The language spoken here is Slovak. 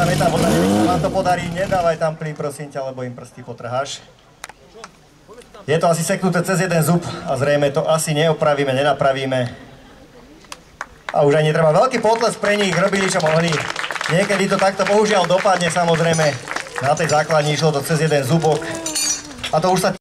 je tá voda, neviem, či vám to podarí, nedávaj tam plyn, prosím ťa, lebo im prsty potrháš. Je to asi seknuté cez jeden zub a zrejme to asi neopravíme, nenapravíme. A už aj netreba veľký potles pre nich, robili čo mohli. Niekedy to takto bohužiaľ dopadne, samozrejme. Na tej základni išlo to cez jeden zubok. A to už sa